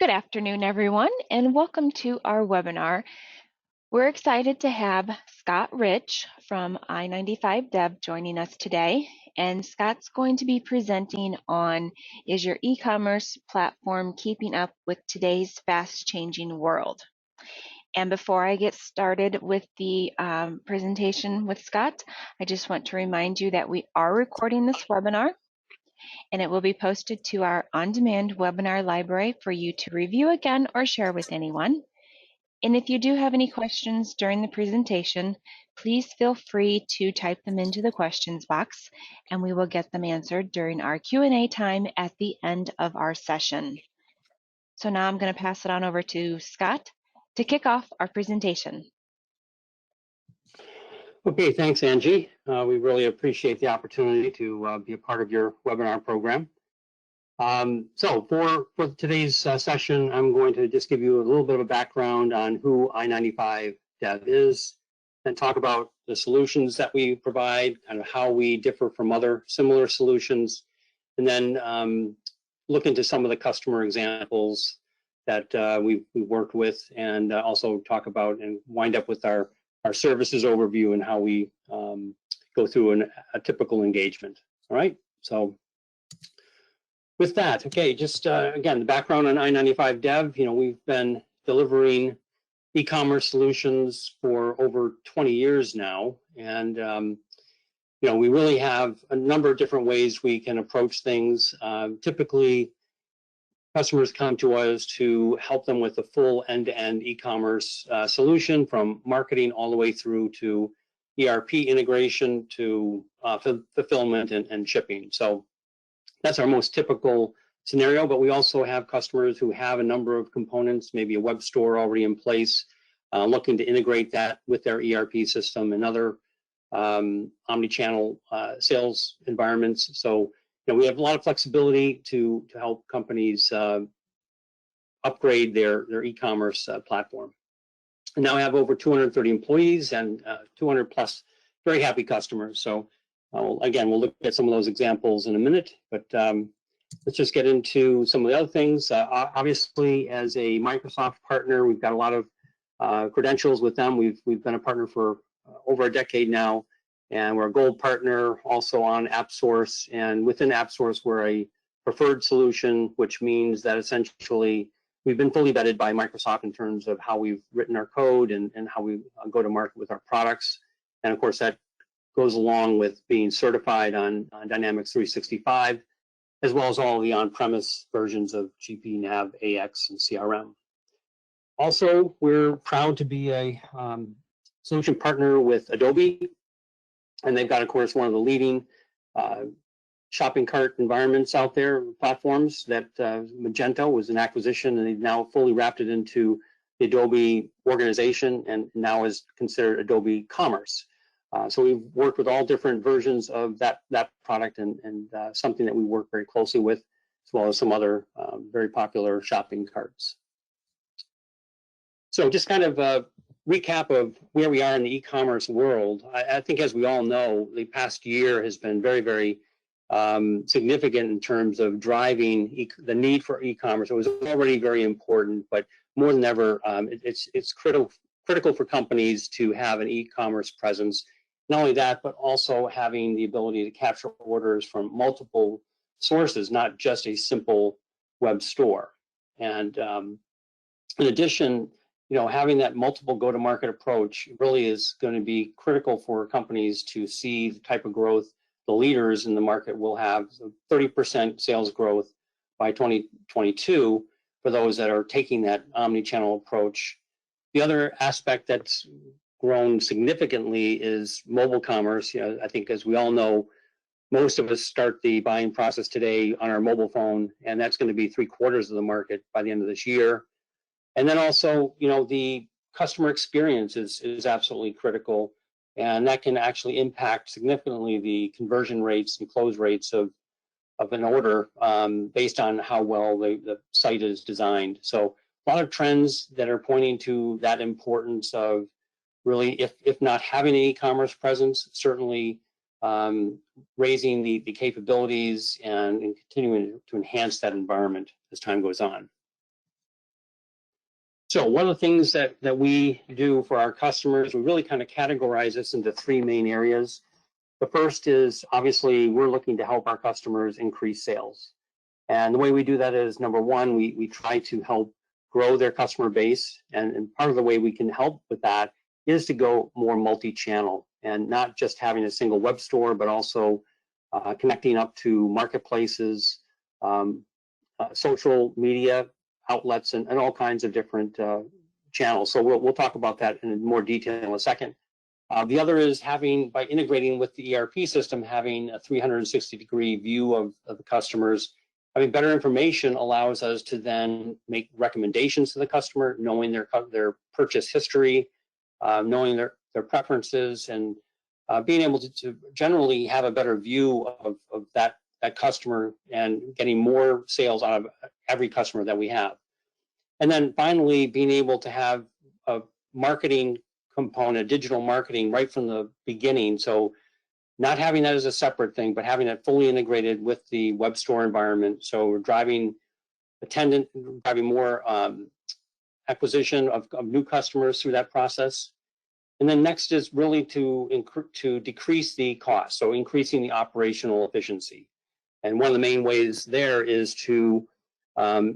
Good afternoon, everyone, and welcome to our webinar. We're excited to have Scott Rich from I-95 Dev joining us today, and Scott's going to be presenting on Is Your E-Commerce Platform Keeping Up with Today's Fast-Changing World? And before I get started with the presentation with Scott, I just want to remind you that we are recording this webinar, and it will be posted to our on-demand webinar library for you to review again or share with anyone. And if you do have any questions during the presentation, please feel free to type them into the questions box, and we will get them answered during our Q&A time at the end of our session. So now I'm going to pass it on over to Scott to kick off our presentation. Okay, thanks, Angie. We really appreciate the opportunity to be a part of your webinar program. So for today's session, I'm going to just give you a little bit of a background on who I-95 Dev is, and talk about the solutions that we provide, kind of how we differ from other similar solutions, and then look into some of the customer examples that we've worked with, and also talk about and wind up with our services overview and how we go through a typical engagement. All right, so with that, okay, just again, the background on I-95 Dev, we've been delivering e-commerce solutions for over 20 years now, and we really have a number of different ways we can approach things. Typically, customers come to us to help them with a full end-to-end e-commerce solution, from marketing all the way through to ERP integration to fulfillment and shipping. So that's our most typical scenario, but we also have customers who have a number of components, maybe a web store already in place, looking to integrate that with their ERP system and other omni-channel sales environments. So we have a lot of flexibility to help companies upgrade their e-commerce platform. And now I have over 230 employees and 200 plus very happy customers. So again, we'll look at some of those examples in a minute, but let's just get into some of the other things. Obviously, as a Microsoft partner, we've got a lot of credentials with them. We've been a partner for over a decade now. And we're a gold partner also on AppSource, and within AppSource, we're a preferred solution, which means that essentially we've been fully vetted by Microsoft in terms of how we've written our code and how we go to market with our products. And of course, that goes along with being certified on Dynamics 365, as well as all the on-premise versions of GP, Nav, AX, and CRM. Also, we're proud to be a solution partner with Adobe. And they've got, of course, one of the leading shopping cart environments out there, platforms. That Magento was an acquisition, and they've now fully wrapped it into the Adobe organization, and now is considered Adobe Commerce. So we've worked with all different versions of that product, and something that we work very closely with, as well as some other very popular shopping carts. So just kind of recap of where we are in the e-commerce world. I think, as we all know, the past year has been very, very significant in terms of driving the need for e-commerce. It was already very important, but more than ever, it's critical for companies to have an e-commerce presence. Not only that, but also having the ability to capture orders from multiple sources, not just a simple web store. And in addition, having that multiple go-to-market approach really is going to be critical for companies to see the type of growth the leaders in the market will have. So 30% sales growth by 2022 for those that are taking that omni-channel approach. The other aspect that's grown significantly is mobile commerce. I think, as we all know, most of us start the buying process today on our mobile phone, and that's going to be 3/4 of the market by the end of this year. And then also, the customer experience is absolutely critical, and that can actually impact significantly the conversion rates and close rates of an order based on how well the site is designed. So a lot of trends that are pointing to that importance of really, if not having an e-commerce presence, certainly raising the capabilities and continuing to enhance that environment as time goes on. So one of the things that we do for our customers, we really kind of categorize this into three main areas. The first is obviously we're looking to help our customers increase sales. And the way we do that is, number one, we try to help grow their customer base. And part of the way we can help with that is to go more multi-channel and not just having a single web store, but also connecting up to marketplaces, social media outlets, and all kinds of different channels. So we'll talk about that in more detail in a second. The other is by integrating with the ERP system, having a 360-degree view of the customers. Having better information allows us to then make recommendations to the customer, knowing their purchase history, knowing their preferences, and being able to generally have a better view of that customer and getting more sales out of every customer that we have. And then finally, being able to have a marketing component, digital marketing, right from the beginning. So not having that as a separate thing, but having it fully integrated with the web store environment. So we're driving more acquisition of new customers through that process. And then next is really to decrease the cost, so increasing the operational efficiency. And one of the main ways there is to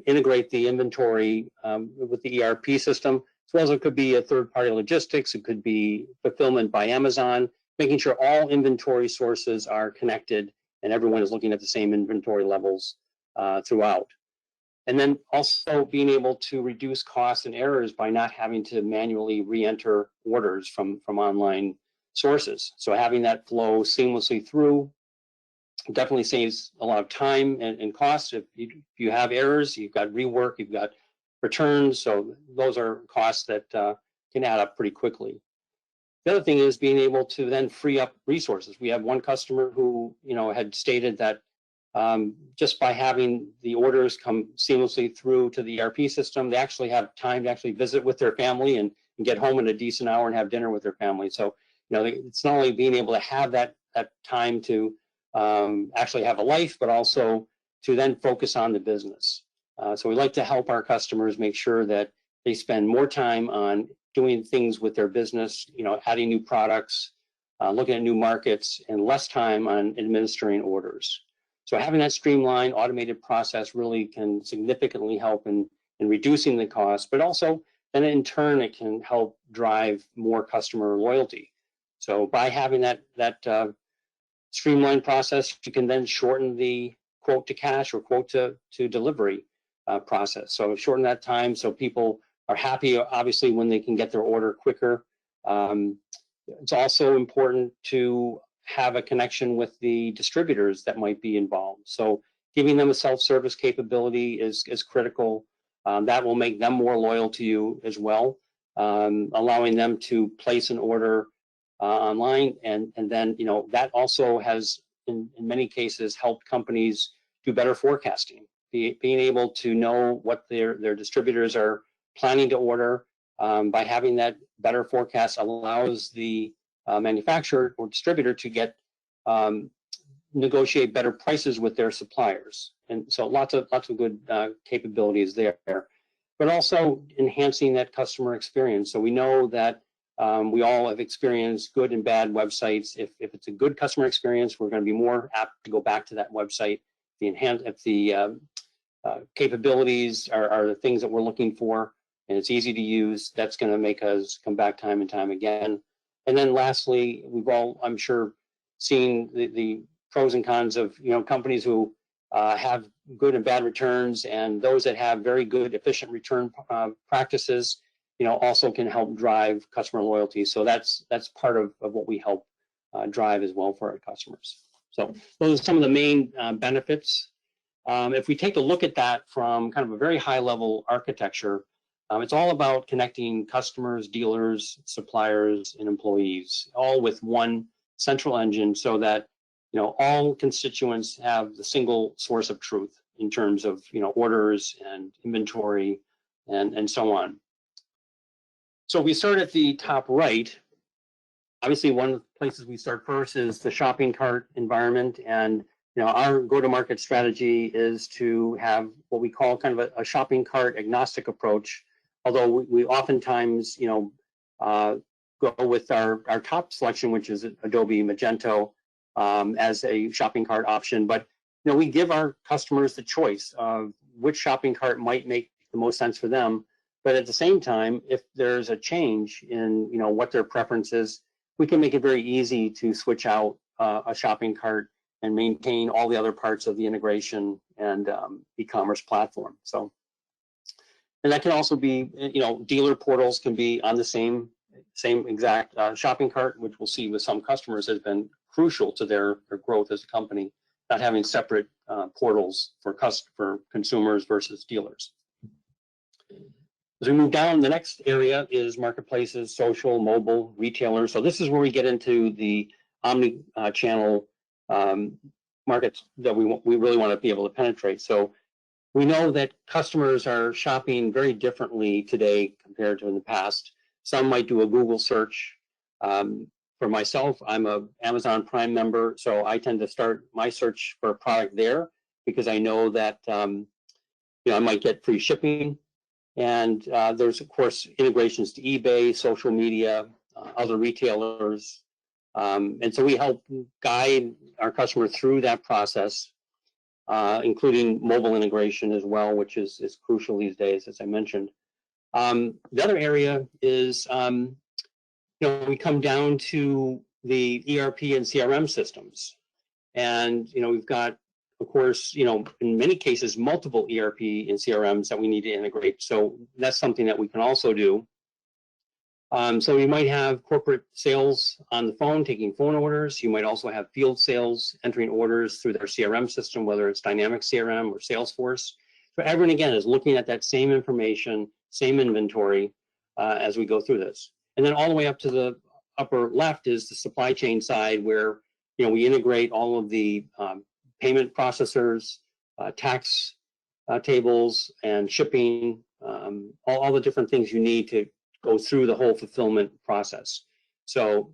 integrate the inventory with the ERP system, as well as it could be a third-party logistics, it could be fulfillment by Amazon, making sure all inventory sources are connected and everyone is looking at the same inventory levels throughout. And then also being able to reduce costs and errors by not having to manually re-enter orders from online sources. So having that flow seamlessly through definitely saves a lot of time and cost. If you have errors, you've got rework, you've got returns, so those are costs that can add up pretty quickly. The other thing is being able to then free up resources. We have one customer who had stated that just by having the orders come seamlessly through to the ERP system, they actually have time to actually visit with their family and get home in a decent hour and have dinner with their family. So it's not only being able to have that time to actually have a life, but also to then focus on the business. So we like to help our customers make sure that they spend more time on doing things with their business, adding new products, looking at new markets, and less time on administering orders. So having that streamlined, automated process really can significantly help in reducing the cost, but also then in turn it can help drive more customer loyalty. So by having that streamlined process, you can then shorten the quote to cash or quote to delivery process. So shorten that time so people are happy, obviously, when they can get their order quicker. It's also important to have a connection with the distributors that might be involved. So giving them a self-service capability is critical. That will make them more loyal to you as well, allowing them to place an order online, and then that also has in many cases helped companies do better forecasting, being able to know what their distributors are planning to order. By having that better forecast allows the manufacturer or distributor to negotiate better prices with their suppliers, and so lots of good capabilities there. But also enhancing that customer experience. So we know that we all have experienced good and bad websites. If it's a good customer experience, we're going to be more apt to go back to that website. If the capabilities are the things that we're looking for, and it's easy to use, that's going to make us come back time and time again. And then lastly, we've all, I'm sure, seen the pros and cons of companies who have good and bad returns, and those that have very good, efficient return practices, also can help drive customer loyalty. So that's part of what we help drive as well for our customers. So those are some of the main benefits. If we take a look at that from kind of a very high level architecture, it's all about connecting customers, dealers, suppliers, and employees, all with one central engine, so that all constituents have the single source of truth in terms of orders and inventory and so on. So we start at the top right. Obviously, one of the places we start first is the shopping cart environment, and our go-to-market strategy is to have what we call kind of a shopping cart agnostic approach, although we oftentimes, go with our top selection, which is Adobe Magento, as a shopping cart option. But we give our customers the choice of which shopping cart might make the most sense for them. But at the same time, if there's a change in what their preference is, we can make it very easy to switch out a shopping cart and maintain all the other parts of the integration and e-commerce platform. So, and that can also be, dealer portals can be on the same exact shopping cart, which we'll see with some customers has been crucial to their growth as a company, not having separate portals for consumers versus dealers. As we move down, the next area is marketplaces, social, mobile, retailers. So this is where we get into the omni-channel markets that we really want to be able to penetrate. So we know that customers are shopping very differently today compared to in the past. Some might do a Google search. For myself, I'm an Amazon Prime member, so I tend to start my search for a product there because I know that I might get free shipping. And there's, of course, integrations to eBay, social media, other retailers. And so we help guide our customer through that process, including mobile integration as well, which is crucial these days, as I mentioned. The other area is, we come down to the ERP and CRM systems. And, we've got, of course, in many cases, multiple ERP and CRMs that we need to integrate. So that's something that we can also do. So you might have corporate sales on the phone taking phone orders. You might also have field sales entering orders through their CRM system, whether it's Dynamic CRM or Salesforce. So everyone, again, is looking at that same information, same inventory as we go through this. And then all the way up to the upper left is the supply chain side where, we integrate all of the payment processors, tax tables, and shipping, all the different things you need to go through the whole fulfillment process. So,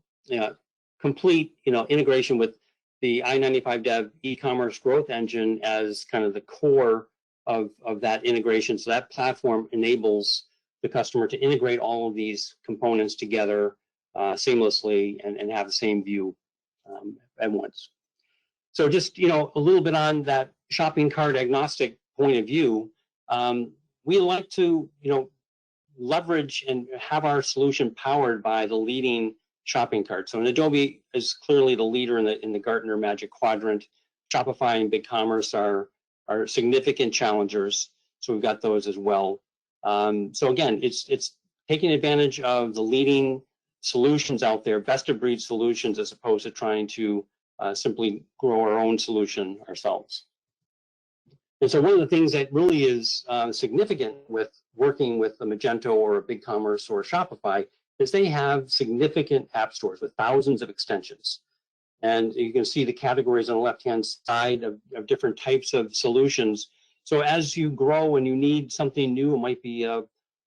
complete, integration with the I-95 Dev e-commerce growth engine as kind of the core of that integration. So that platform enables the customer to integrate all of these components together seamlessly and have the same view at once. So just, a little bit on that shopping cart agnostic point of view, we like to, leverage and have our solution powered by the leading shopping cart. So Adobe is clearly the leader in the Gartner Magic Quadrant. Shopify and BigCommerce are significant challengers. So we've got those as well. So again, it's taking advantage of the leading solutions out there, best of breed solutions, as opposed to trying to simply grow our own solution ourselves. And so one of the things that really is significant with working with a Magento or a BigCommerce or a Shopify is they have significant app stores with thousands of extensions. And you can see the categories on the left-hand side of different types of solutions. So as you grow and you need something new, it might be a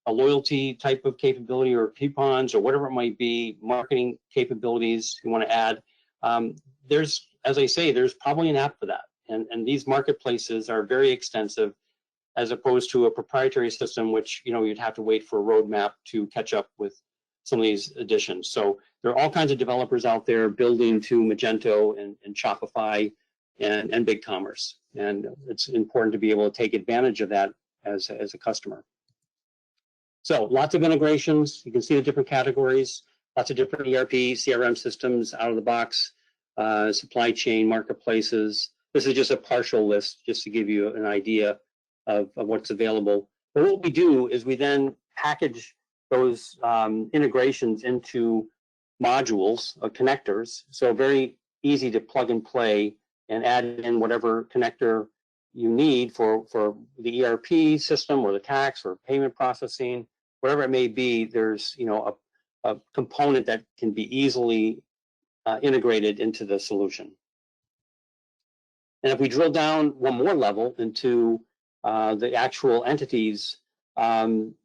loyalty type of capability or coupons or whatever it might be, marketing capabilities you want to add. There's, as I say, there's probably an app for that. And these marketplaces are very extensive as opposed to a proprietary system, which, you'd have to wait for a roadmap to catch up with some of these additions. So there are all kinds of developers out there building to Magento and Shopify and BigCommerce. And it's important to be able to take advantage of that as a customer. So lots of integrations. You can see the different categories, lots of different ERP, CRM systems out of the box, supply chain, marketplaces. This is just a partial list just to give you an idea of what's available. But what we do is we then package those integrations into modules of connectors. So very easy to plug and play and add in whatever connector you need for the ERP system or the tax or payment processing, whatever it may be. There's a component that can be easily integrated into the solution. And if we drill down one more level into the actual entities,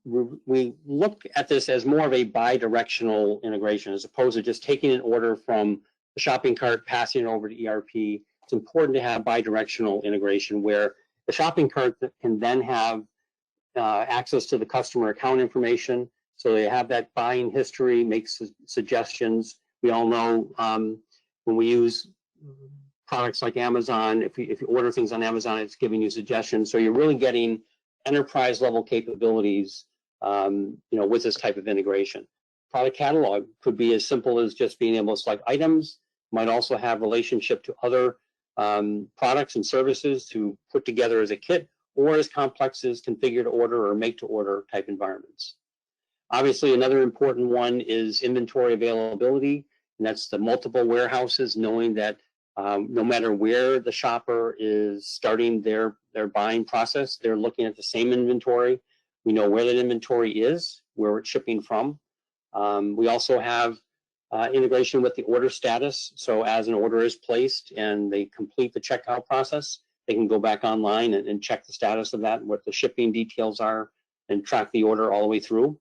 we look at this as more of a bi-directional integration as opposed to just taking an order from the shopping cart, passing it over to ERP. It's important to have bi-directional integration where the shopping cart can then have access to the customer account information. So they have that buying history, makes suggestions. We all know when we use products like Amazon, if you order things on Amazon, it's giving you suggestions. So you're really getting enterprise level capabilities, with this type of integration. Product catalog could be as simple as just being able to select items. Might also have relationship to other products and services to put together as a kit, or as complex as configure to order or make to order type environments. Obviously, another important one is inventory availability, and that's the multiple warehouses, knowing that no matter where the shopper is starting their buying process, they're looking at the same inventory. We know where that inventory is, where it's shipping from. We also have integration with the order status. So as an order is placed and they complete the checkout process, they can go back online and check the status of that, what the shipping details are, and track the order all the way through.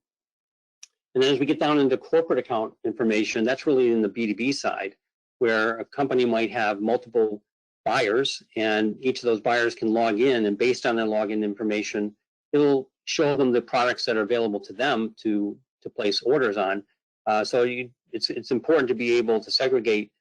And then as we get down into corporate account information, that's really in the B2B side, where a company might have multiple buyers, and each of those buyers can log in, and based on their login information, it'll show them the products that are available to them to place orders on. So it's important to be able to segregate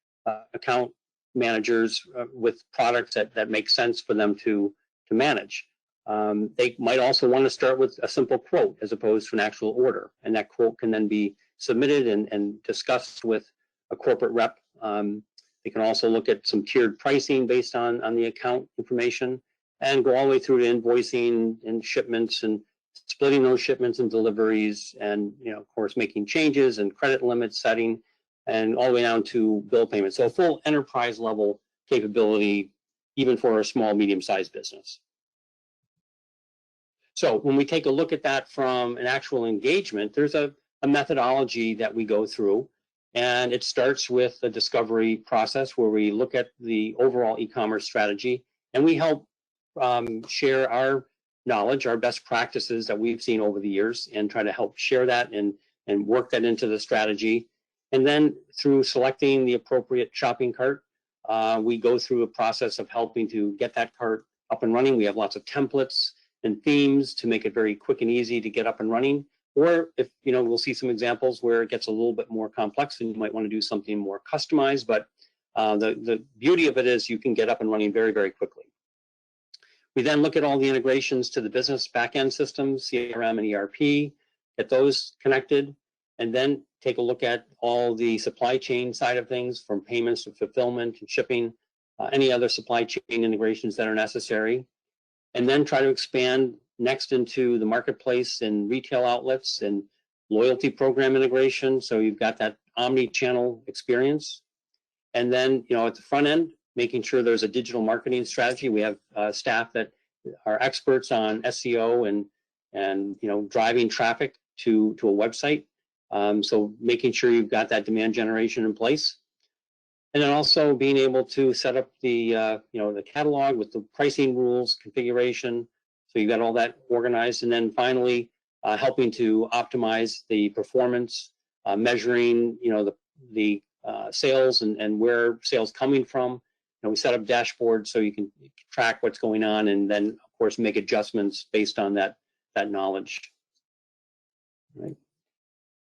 account managers with products that make sense for them to manage. They might also want to start with a simple quote as opposed to an actual order, and that quote can then be submitted and discussed with a corporate rep. They can also look at some tiered pricing based on the account information, and go all the way through to invoicing and shipments, and splitting those shipments and deliveries, and of course making changes and credit limit setting, and all the way down to bill payment. So a full enterprise level capability, even for a small, medium-sized business. So when we take a look at that from an actual engagement, there's a methodology that we go through, and it starts with the discovery process where we look at the overall e-commerce strategy, and we help share our knowledge, our best practices that we've seen over the years, and try to help share that and work that into the strategy. And then through selecting the appropriate shopping cart, we go through a process of helping to get that cart up and running. We have lots of templates and themes to make it very quick and easy to get up and running. Or if, we'll see some examples where it gets a little bit more complex and you might want to do something more customized, but the beauty of it is you can get up and running very, very quickly. We then look at all the integrations to the business backend systems, CRM and ERP, get those connected, and then take a look at all the supply chain side of things, from payments to fulfillment and shipping, any other supply chain integrations that are necessary, and then try to expand next into the marketplace and retail outlets and loyalty program integration. So you've got that omni-channel experience. And then, at the front end, making sure there's a digital marketing strategy. We have staff that are experts on SEO and driving traffic to a website. So making sure you've got that demand generation in place. And then also being able to set up the the catalog with the pricing rules, configuration. So you've got all that organized. And then finally, helping to optimize the performance, measuring the sales and where sales coming from. We set up dashboards so you can track what's going on, and then of course make adjustments based on that knowledge. Right.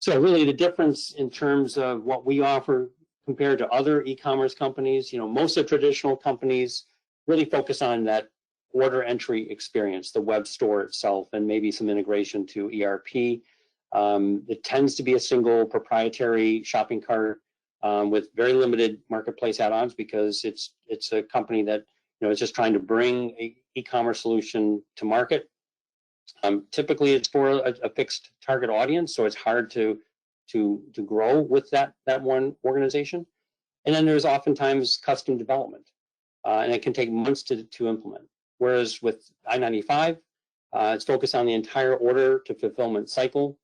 So really the difference in terms of what we offer compared to other e-commerce companies, most of the traditional companies really focus on that order entry experience, the web store itself, and maybe some integration to ERP. It tends to be a single proprietary shopping cart with very limited marketplace add-ons, because it's a company that is just trying to bring a e-commerce solution to market. Typically, it's for a fixed target audience, so it's hard to grow with that one organization. And then there's oftentimes custom development, and it can take months to implement. Whereas with I-95, it's focused on the entire order to fulfillment cycle.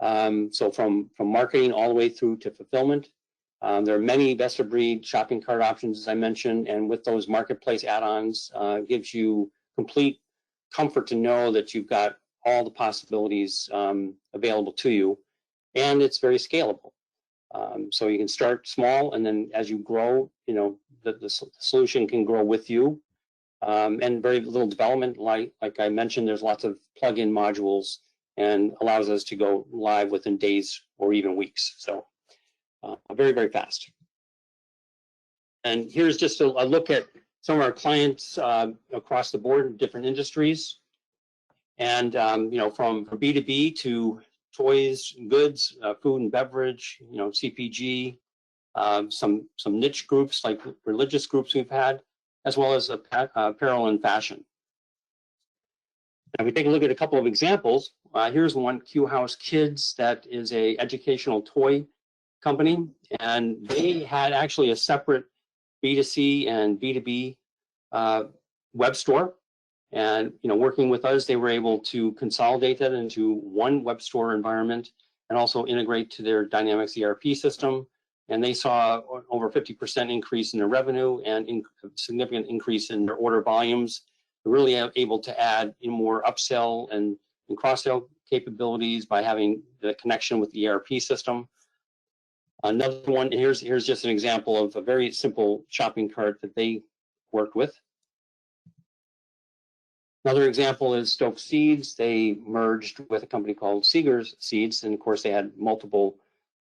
So from marketing all the way through to fulfillment. There are many best-of-breed shopping cart options, as I mentioned, and with those marketplace add-ons, gives you complete comfort to know that you've got all the possibilities available to you, and it's very scalable. So you can start small, and then as you grow, the solution can grow with you. and very little development. Like I mentioned, there's lots of plug-in modules and allows us to go live within days or even weeks. So very, very fast. And here's just a look at some of our clients across the board in different industries. And from B2B to toys, goods, food and beverage, CPG, some niche groups like religious groups we've had, as well as apparel and fashion. Now, if we take a look at a couple of examples, here's one, Q House Kids, that is a educational toy company, and they had actually a separate B2C and B2B web store. And working with us, they were able to consolidate that into one web store environment and also integrate to their Dynamics ERP system. And they saw over 50% increase in their revenue and a significant increase in their order volumes. They're really able to add more upsell and cross-sell capabilities by having the connection with the ERP system. Another one, here's just an example of a very simple shopping cart that they worked with. Another example is Stoke Seeds. They merged with a company called Seeger's Seeds, and of course they had multiple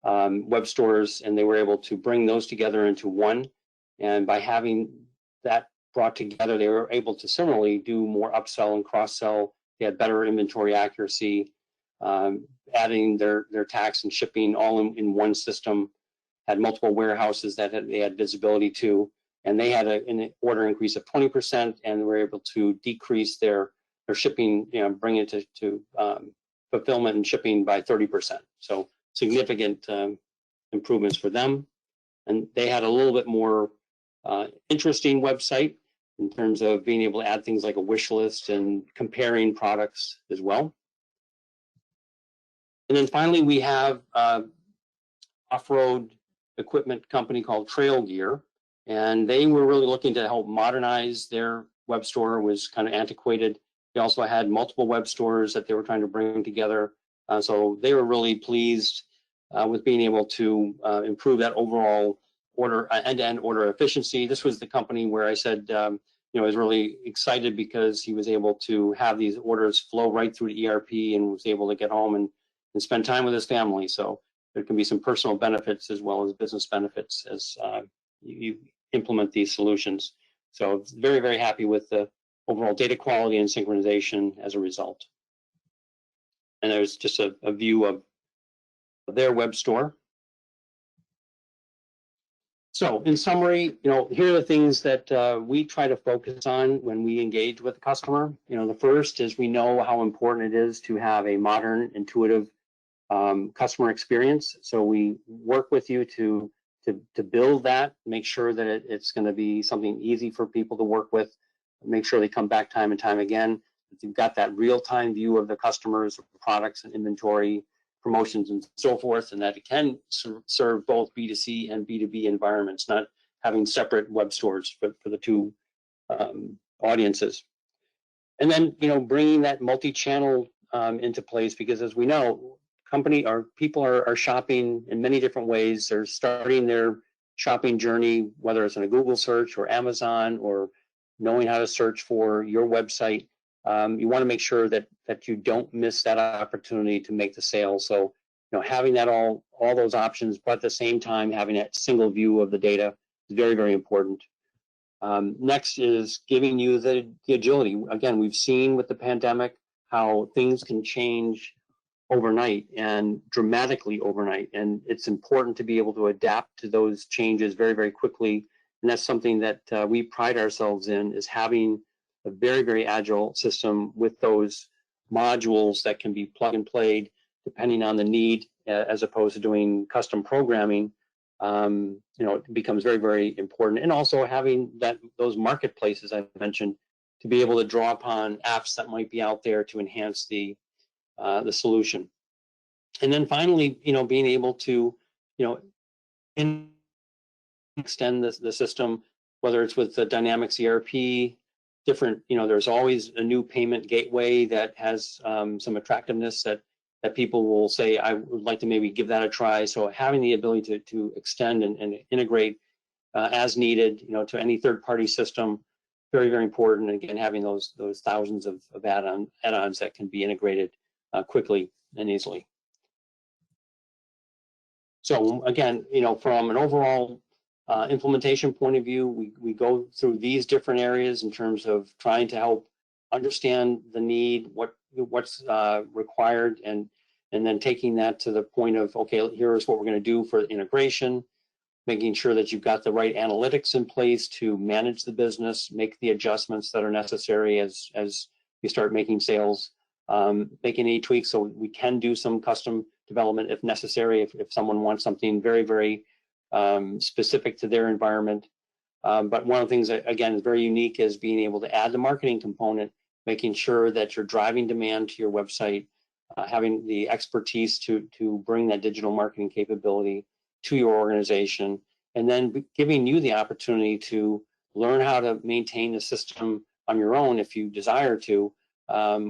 web stores, and they were able to bring those together into one. And by having that brought together, they were able to similarly do more upsell and cross-sell. They had better inventory accuracy, adding their tax and shipping all in one system, had multiple warehouses that they had visibility to, and they had an order increase of 20%, and were able to decrease their shipping, bring it to fulfillment and shipping by 30%. So significant improvements for them. And they had a little bit more interesting website in terms of being able to add things like a wish list and comparing products as well. And then finally, we have off-road equipment company called Trail Gear, and they were really looking to help modernize their web store. It was kind of antiquated. They also had multiple web stores that they were trying to bring together. So they were really pleased with being able to improve that overall order end-to-end order efficiency. This was the company where I said, I was really excited because he was able to have these orders flow right through the ERP and was able to get home and spend time with his family. So there can be some personal benefits as well as business benefits as you implement these solutions. So very, very happy with the overall data quality and synchronization as a result. And there's just a view of their web store. So in summary, here are the things that we try to focus on when we engage with the customer. The first is we know how important it is to have a modern, intuitive customer experience. So we work with you to build that, make sure that it's going to be something easy for people to work with, make sure they come back time and time again. That you've got that real-time view of the customers, products and inventory, promotions and so forth, and that it can serve both B2C and B2B environments, not having separate web stores for the two audiences. And then, bringing that multi-channel into place, because as we know, people are shopping in many different ways. They're starting their shopping journey, whether it's in a Google search or Amazon or knowing how to search for your website. You want to make sure that you don't miss that opportunity to make the sale. So, having that all those options, but at the same time having that single view of the data is very, very important. Next is giving you the agility. Again, we've seen with the pandemic how things can change overnight and dramatically overnight, and it's important to be able to adapt to those changes very, very quickly. And that's something that we pride ourselves in, is having a very, very agile system with those modules that can be plug and played depending on the need, as opposed to doing custom programming. It becomes very, very important. And also having those marketplaces I mentioned to be able to draw upon apps that might be out there to enhance the solution. And then finally, being able to, extend the system, whether it's with the Dynamics ERP, different, there's always a new payment gateway that has some attractiveness that people will say, I would like to maybe give that a try. So having the ability to extend and integrate as needed, to any third-party system very, very important. Again, having those thousands of add-ons that can be integrated quickly and easily. So again, from an overall implementation point of view, we go through these different areas in terms of trying to help understand the need, what's required, and then taking that to the point of, okay, here's what we're going to do for integration, making sure that you've got the right analytics in place to manage the business, make the adjustments that are necessary as you start making sales, making any tweaks so we can do some custom development if necessary, if someone wants something very, very specific to their environment. But one of the things that, again, is very unique is being able to add the marketing component, making sure that you're driving demand to your website, having the expertise to bring that digital marketing capability to your organization, and then giving you the opportunity to learn how to maintain the system on your own if you desire to.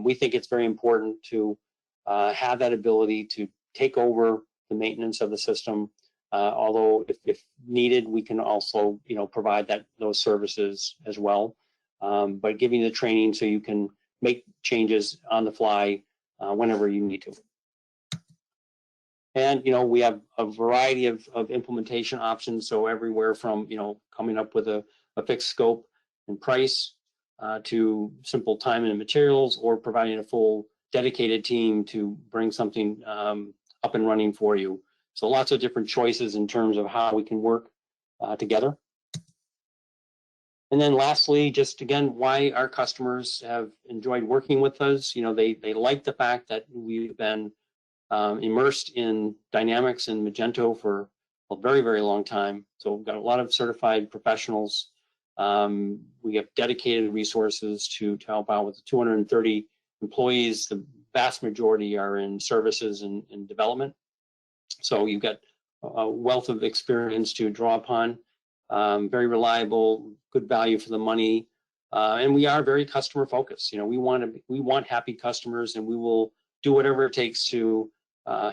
We think it's very important to have that ability to take over the maintenance of the system. Although if needed, we can also provide those services as well. But giving you the training so you can make changes on the fly whenever you need to. And we have a variety of implementation options. So everywhere from coming up with a fixed scope and price to simple time and materials, or providing a full dedicated team to bring something up and running for you. So lots of different choices in terms of how we can work together. And then lastly, just again, why our customers have enjoyed working with us. They like the fact that we've been immersed in Dynamics and Magento for a very, very long time. So we've got a lot of certified professionals. We have dedicated resources to help out with the 230 employees. The vast majority are in services and development. So you've got a wealth of experience to draw upon, very reliable, good value for the money. And we are very customer focused. We want happy customers, and we will do whatever it takes to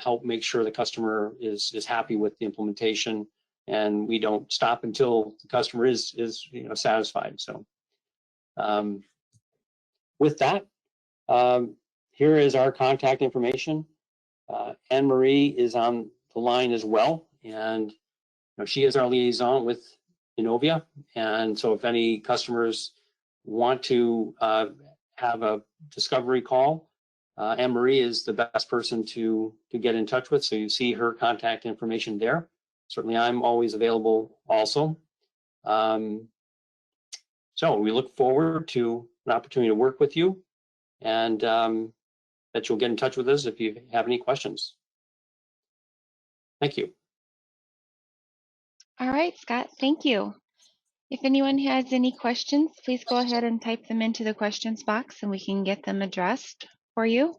help make sure the customer is happy with the implementation, and we don't stop until the customer is satisfied. So with that, here is our contact information. Anne-Marie is on the line as well, and she is our liaison with Innovia. And so if any customers want to have a discovery call, Anne-Marie is the best person to get in touch with. So you see her contact information there. Certainly I'm always available also. So we look forward to an opportunity to work with you, and that you'll get in touch with us if you have any questions. Thank you. All right, Scott, thank you. If anyone has any questions, please go ahead and type them into the questions box and we can get them addressed for you.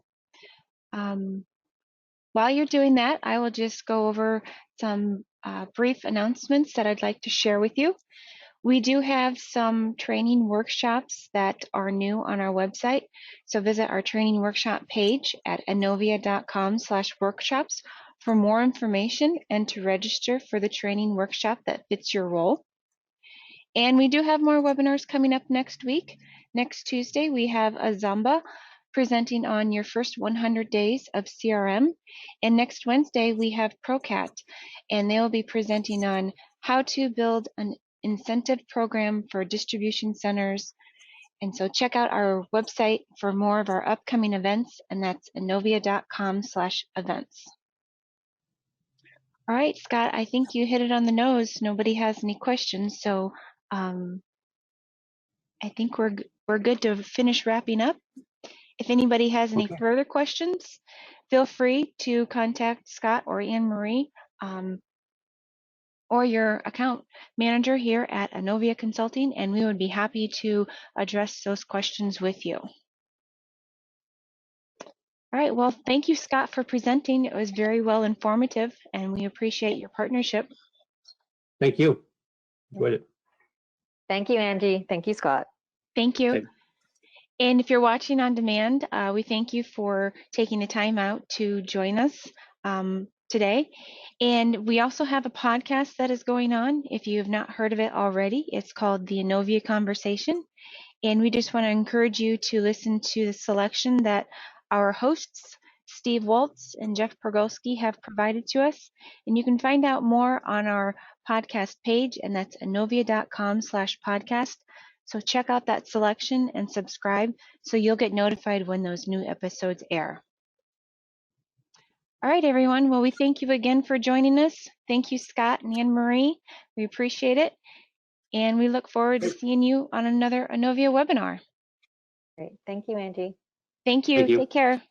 While you're doing that, I will just go over some brief announcements that I'd like to share with you. We do have some training workshops that are new on our website. So visit our training workshop page at innovia.com/workshops for more information and to register for the training workshop that fits your role. And we do have more webinars coming up next week. Next Tuesday, we have Azamba presenting on your first 100 days of CRM. And next Wednesday, we have ProCat, and they will be presenting on how to build an incentive program for distribution centers. And so check out our website for more of our upcoming events, and that's innovia.com/events. All right, Scott, I think you hit it on the nose. Nobody has any questions, so I think we're good to finish wrapping up. If anybody has any further questions, feel free to contact Scott or Anne-Marie or your account manager here at Innovia Consulting, and we would be happy to address those questions with you. All right, well, thank you, Scott, for presenting. It was very well informative, and we appreciate your partnership. Thank you. Enjoyed it. Thank you, Angie. Thank you, Scott. Thank you. Okay. And if you're watching on demand, we thank you for taking the time out to join us today. And we also have a podcast that is going on. If you have not heard of it already, it's called the Innovia Conversation. And we just want to encourage you to listen to the selection that our hosts, Steve Waltz and Jeff Progolski, have provided to us. And you can find out more on our podcast page, and that's anovia.com/podcast. So check out that selection and subscribe so you'll get notified when those new episodes air. All right, everyone. Well, we thank you again for joining us. Thank you, Scott and Anne Marie. We appreciate it. And we look forward to seeing you on another Enovia webinar. Great. Thank you, Angie. Thank you. Thank you. Take care.